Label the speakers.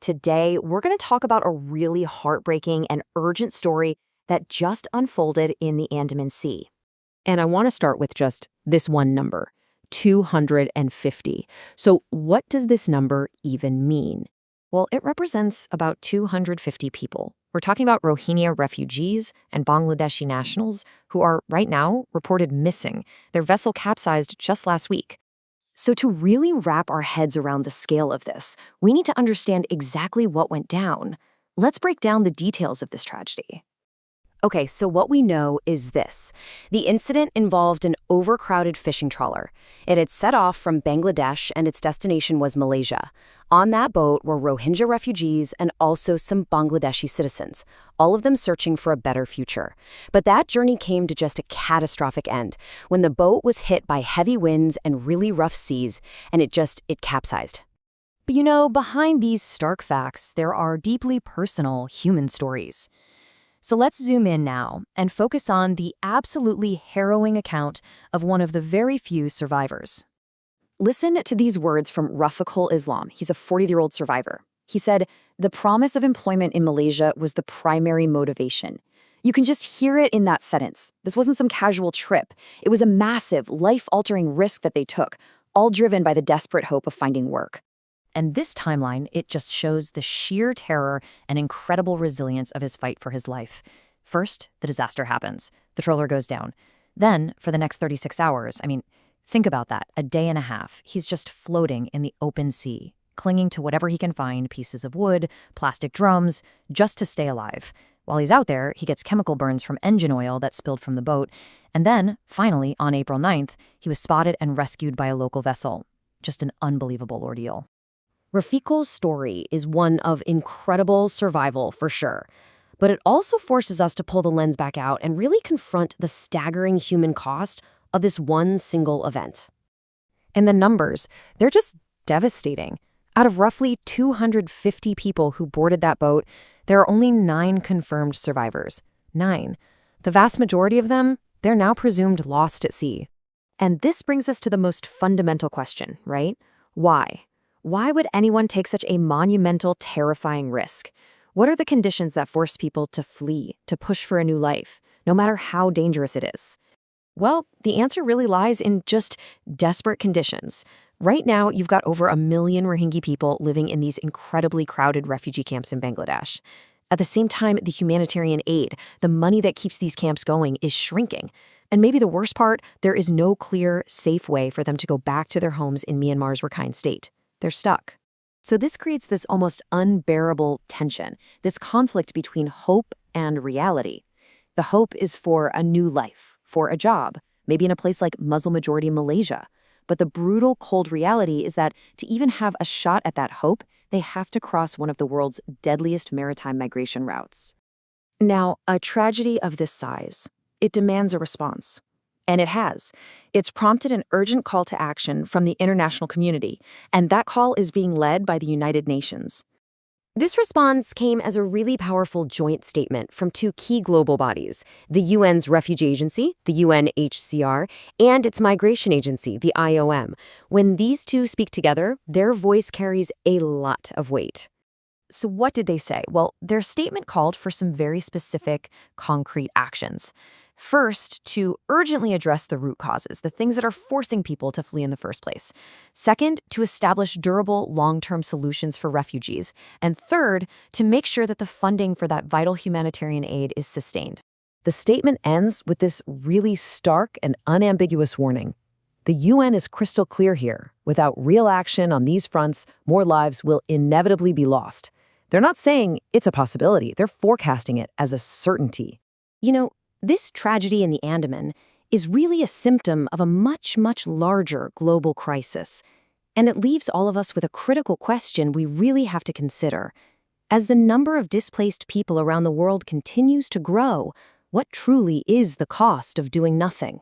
Speaker 1: Today, we're going to talk about a really heartbreaking and urgent story that just unfolded in the Andaman Sea. And I want to start with just this one number, 250. So what does this number even mean? Well, it represents about 250 people. We're talking about Rohingya refugees and Bangladeshi nationals who are, right now, reported missing. Their vessel capsized just last week. So to really wrap our heads around the scale of this, we need to understand exactly what went down. Let's break down the details of this tragedy. Okay, so what we know is this. The incident involved an overcrowded fishing trawler. It had set off from Bangladesh and its destination was Malaysia. On that boat were Rohingya refugees and also some Bangladeshi citizens, all of them searching for a better future. But that journey came to just a catastrophic end when the boat was hit by heavy winds and really rough seas, and it capsized. But behind these stark facts, there are deeply personal human stories. So let's zoom in now and focus on the absolutely harrowing account of one of the very few survivors. Listen to these words from Rafiqul Islam. He's a 40-year-old survivor. He said, "The promise of employment in Malaysia was the primary motivation." You can just hear it in that sentence. This wasn't some casual trip. It was a massive, life-altering risk that they took, all driven by the desperate hope of finding work. And this timeline, it just shows the sheer terror and incredible resilience of his fight for his life. First, the disaster happens. The trawler goes down. Then, for the next 36 hours, think about that, a day and a half, he's just floating in the open sea, clinging to whatever he can find, pieces of wood, plastic drums, just to stay alive. While he's out there, he gets chemical burns from engine oil that spilled from the boat. And then, finally, on April 9th, he was spotted and rescued by a local vessel. Just an unbelievable ordeal. Rafiqul's story is one of incredible survival, for sure. But it also forces us to pull the lens back out and really confront the staggering human cost of this one single event. And the numbers, they're just devastating. Out of roughly 250 people who boarded that boat, there are only 9 confirmed survivors. 9. The vast majority of them, they're now presumed lost at sea. And this brings us to the most fundamental question, right? Why? Why would anyone take such a monumental, terrifying risk? What are the conditions that force people to flee, to push for a new life, no matter how dangerous it is? Well, the answer really lies in just desperate conditions. Right now, you've got over 1 million Rohingya people living in these incredibly crowded refugee camps in Bangladesh. At the same time, the humanitarian aid, the money that keeps these camps going, is shrinking. And maybe the worst part, there is no clear, safe way for them to go back to their homes in Myanmar's Rakhine state. They're stuck. So this creates this almost unbearable tension, this conflict between hope and reality. The hope is for a new life, for a job, maybe in a place like Muslim-majority Malaysia. But the brutal, cold reality is that to even have a shot at that hope, they have to cross one of the world's deadliest maritime migration routes. Now, a tragedy of this size, it demands a response. And it has. It's prompted an urgent call to action from the international community, and that call is being led by the United Nations. This response came as a really powerful joint statement from 2 key global bodies, the UN's Refugee Agency, the UNHCR, and its migration agency, the IOM. When these 2 speak together, their voice carries a lot of weight. So what did they say? Well, their statement called for some very specific, concrete actions. First, to urgently address the root causes, the things that are forcing people to flee in the first place. Second, to establish durable, long-term solutions for refugees. And third, to make sure that the funding for that vital humanitarian aid is sustained. The statement ends with this really stark and unambiguous warning. The UN is crystal clear here. Without real action on these fronts, more lives will inevitably be lost. They're not saying it's a possibility. They're forecasting it as a certainty. This tragedy in the Andaman is really a symptom of a much, much larger global crisis. And it leaves all of us with a critical question we really have to consider. As the number of displaced people around the world continues to grow, what truly is the cost of doing nothing?